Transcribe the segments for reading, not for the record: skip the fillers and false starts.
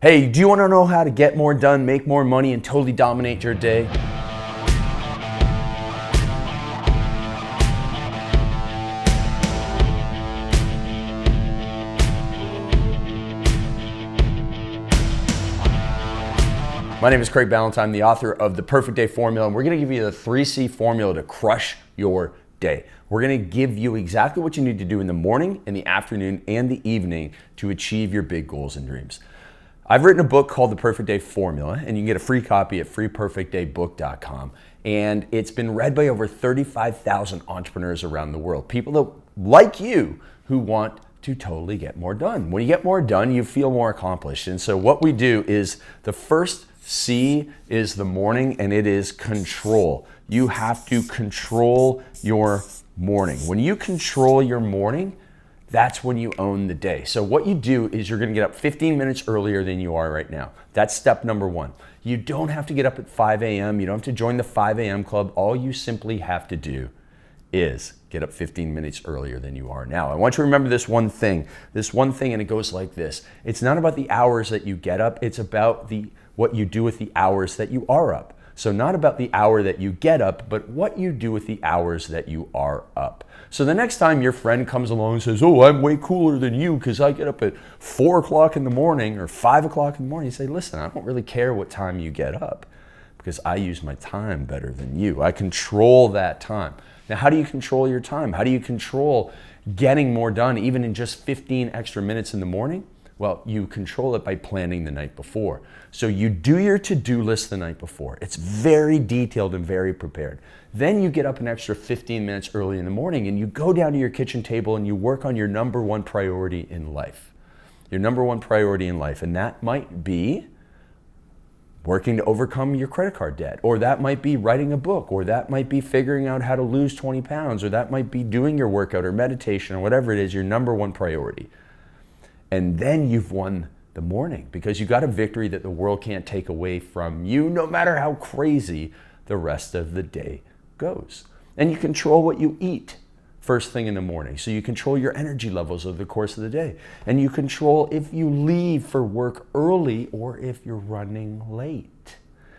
Hey, do you want to know how to get more done, make more money, and totally dominate your day? My name is Craig Ballantyne, the author of The Perfect Day Formula, and we're going to give you the 3C formula to crush your day. We're going to give you exactly what you need to do in the morning, in the afternoon, and the evening to achieve your big goals and dreams. I've written a book called The Perfect Day Formula, and you can get a free copy at freeperfectdaybook.com. And it's been read by over 35,000 entrepreneurs around the world. People that, like you, who want to totally get more done. When you get more done, you feel more accomplished. And so what we do is the first C is the morning, and it is control. You have to control your morning. When you control your morning, that's when you own the day. So what you do is you're gonna get up 15 minutes earlier than you are right now. That's step number one. You don't have to get up at 5 a.m. You don't have to join the 5 a.m. club. All you simply have to do is get up 15 minutes earlier than you are now. I want you to remember this one thing, and it goes like this. It's not about the hours that you get up, it's about what you do with the hours that you are up. So not about the hour that you get up, but what you do with the hours that you are up. So the next time your friend comes along and says, oh, I'm way cooler than you because I get up at 4 o'clock in the morning or 5 o'clock in the morning, you say, listen, I don't really care what time you get up because I use my time better than you. I control that time. Now, how do you control your time? How do you control getting more done even in just 15 extra minutes in the morning? Well, you control it by planning the night before. So you do your to-do list the night before. It's very detailed and very prepared. Then you get up an extra 15 minutes early in the morning and you go down to your kitchen table and you work on your number one priority in life. Your number one priority in life. And that might be working to overcome your credit card debt, or that might be writing a book, or that might be figuring out how to lose 20 pounds, or that might be doing your workout or meditation or whatever it is, your number one priority. And then you've won the morning because you got a victory that the world can't take away from you, no matter how crazy the rest of the day goes. And you control what you eat first thing in the morning. So you control your energy levels over the course of the day. And you control if you leave for work early or if you're running late.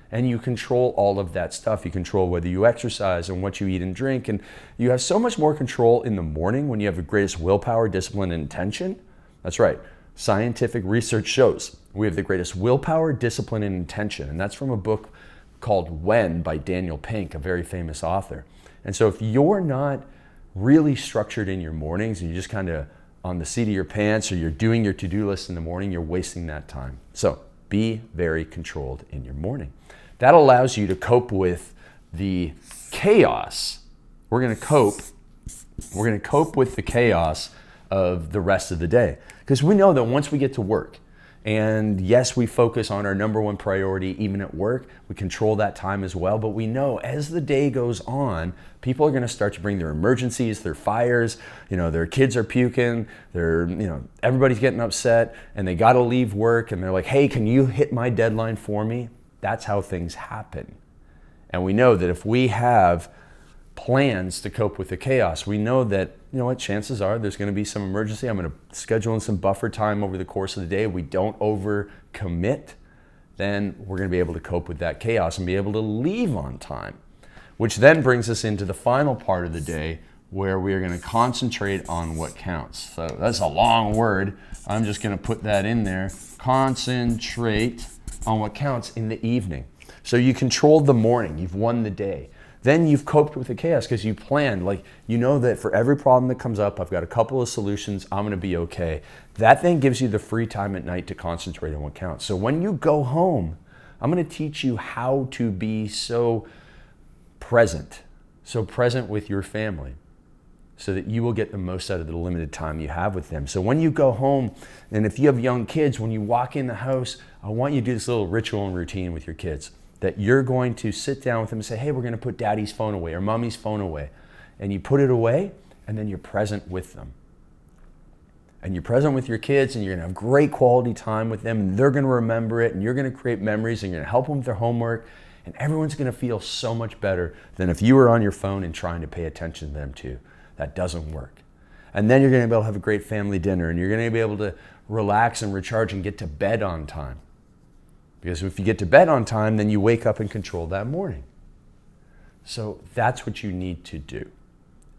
And you control all of that stuff. You control whether you exercise and what you eat and drink. And you have so much more control in the morning when you have the greatest willpower, discipline, and intention. That's right. Scientific research shows we have the greatest willpower, discipline, and intention. And that's from a book called When by Daniel Pink, a very famous author. And so if you're not really structured in your mornings and you're just kind of on the seat of your pants or you're doing your to-do list in the morning, you're wasting that time. So be very controlled in your morning. That allows you to cope with the chaos. We're going to cope with the chaos of the rest of the day. Because we know that once we get to work, and yes, we focus on our number one priority even at work, we control that time as well, but we know as the day goes on, people are going to start to bring their emergencies, their fires, their kids are puking, everybody's getting upset, and they got to leave work, and they're like, hey, can you hit my deadline for me? That's how things happen. And we know that if we have plans to cope with the chaos, we know that, chances are there's going to be some emergency. I'm going to schedule in some buffer time over the course of the day. If we don't overcommit, then we're going to be able to cope with that chaos and be able to leave on time, which then brings us into the final part of the day where we are going to concentrate on what counts. So that's a long word. I'm just going to put that in there. Concentrate on what counts in the evening. So you controlled the morning. You've won the day. Then you've coped with the chaos because you planned, that for every problem that comes up, I've got a couple of solutions, I'm going to be okay. That then gives you the free time at night to concentrate on what counts. So when you go home, I'm going to teach you how to be so present with your family so that you will get the most out of the limited time you have with them. So when you go home, and if you have young kids, when you walk in the house, I want you to do this little ritual and routine with your kids. That you're going to sit down with them and say, hey, we're going to put daddy's phone away or mommy's phone away. And you put it away, and then you're present with them. And you're present with your kids, and you're going to have great quality time with them, and they're going to remember it, and you're going to create memories, and you're going to help them with their homework, and everyone's going to feel so much better than if you were on your phone and trying to pay attention to them too. That doesn't work. And then you're going to be able to have a great family dinner, and you're going to be able to relax and recharge and get to bed on time. Because if you get to bed on time, then you wake up and control that morning. So that's what you need to do.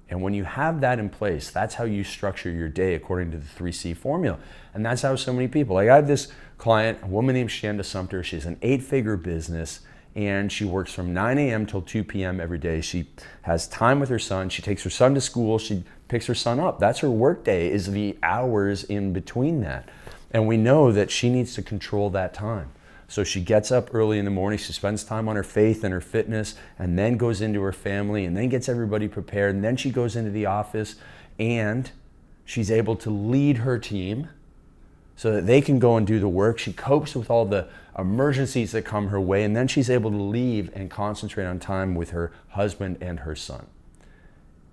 And when you have that in place, that's how you structure your day according to the 3C formula. And that's how so many people, like I have this client, a woman named Shanda Sumpter. She's an 8-figure business and she works from 9 a.m. till 2 p.m. every day. She has time with her son. She takes her son to school. She picks her son up. That's her work day, is the hours in between that. And we know that she needs to control that time. So she gets up early in the morning, she spends time on her faith and her fitness, and then goes into her family, and then gets everybody prepared, and then she goes into the office, and she's able to lead her team so that they can go and do the work. She copes with all the emergencies that come her way, and then she's able to leave and concentrate on time with her husband and her son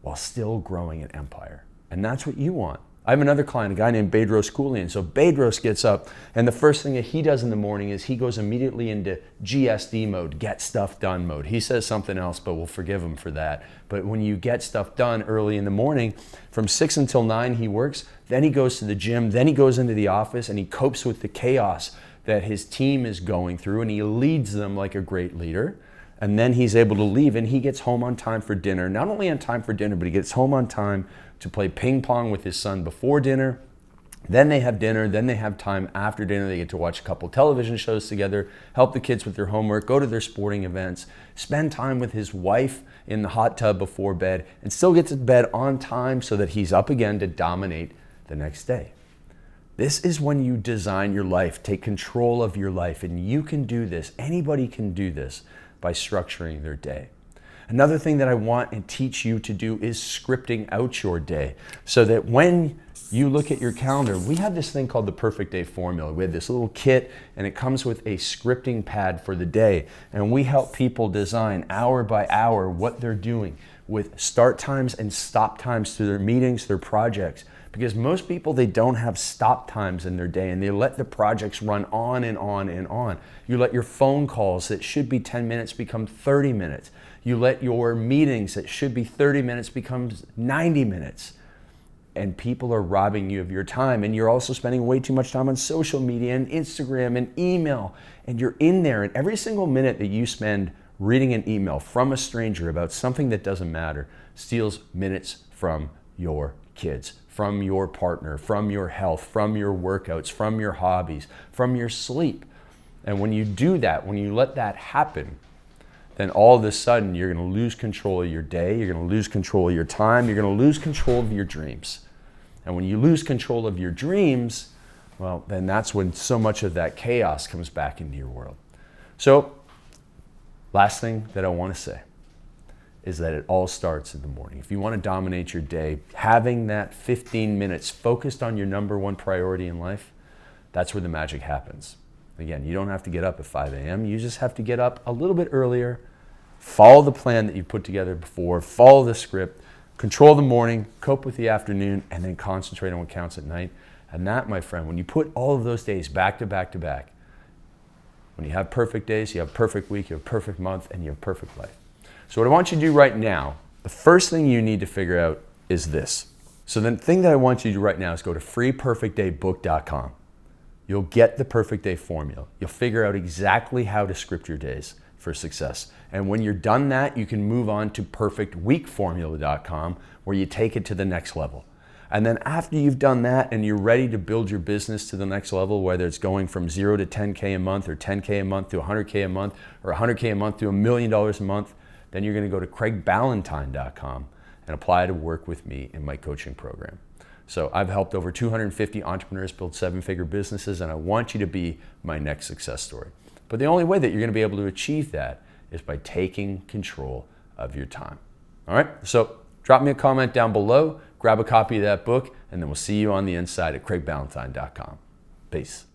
while still growing an empire. And that's what you want. I have another client, a guy named Bedros Keuilian. So Bedros gets up, and the first thing that he does in the morning is he goes immediately into GSD mode, get stuff done mode. He says something else, but we'll forgive him for that. But when you get stuff done early in the morning, from 6 until 9 he works, then he goes to the gym, then he goes into the office, and he copes with the chaos that his team is going through, and he leads them like a great leader. And then he's able to leave, and he gets home on time for dinner. Not only on time for dinner, but he gets home on time to play ping pong with his son before dinner. Then they have dinner, then they have time after dinner. They get to watch a couple television shows together, help the kids with their homework, go to their sporting events, spend time with his wife in the hot tub before bed, and still get to bed on time so that he's up again to dominate the next day. This is when you design your life, take control of your life, and you can do this. Anybody can do this by structuring their day. Another thing that I want and teach you to do is scripting out your day so that when you look at your calendar, we have this thing called the Perfect Day Formula. We have this little kit and it comes with a scripting pad for the day. And we help people design hour by hour what they're doing with start times and stop times to their meetings, their projects. Because most people, they don't have stop times in their day and they let the projects run on and on and on. You let your phone calls that should be 10 minutes become 30 minutes. You let your meetings that should be 30 minutes become 90 minutes. And people are robbing you of your time. And you're also spending way too much time on social media and Instagram and email. And you're in there, and every single minute that you spend reading an email from a stranger about something that doesn't matter steals minutes from your kids, from your partner, from your health, from your workouts, from your hobbies, from your sleep. And when you do that, when you let that happen, then all of a sudden you're going to lose control of your day, you're going to lose control of your time, you're going to lose control of your dreams. And when you lose control of your dreams, well, then that's when so much of that chaos comes back into your world. So, last thing that I want to say is that it all starts in the morning. If you want to dominate your day, having that 15 minutes focused on your number one priority in life, that's where the magic happens. Again, you don't have to get up at 5 a.m. You just have to get up a little bit earlier, follow the plan that you put together before, follow the script, control the morning, cope with the afternoon, and then concentrate on what counts at night. And that, my friend, when you put all of those days back to back to back, when you have perfect days, you have perfect week, you have perfect month, and you have perfect life. So what I want you to do right now, the first thing you need to figure out is this. So the thing that I want you to do right now is go to freeperfectdaybook.com. You'll get the Perfect Day Formula. You'll figure out exactly how to script your days for success. And when you're done that, you can move on to perfectweekformula.com where you take it to the next level. And then after you've done that and you're ready to build your business to the next level, whether it's going from 0 to 10K a month or 10K a month to 100K a month or 100K a month to $1 million a month, then you're going to go to craigballantyne.com and apply to work with me in my coaching program. So I've helped over 250 entrepreneurs build 7-figure businesses, and I want you to be my next success story. But the only way that you're going to be able to achieve that is by taking control of your time. All right, so drop me a comment down below, grab a copy of that book, and then we'll see you on the inside at craigballantyne.com. Peace.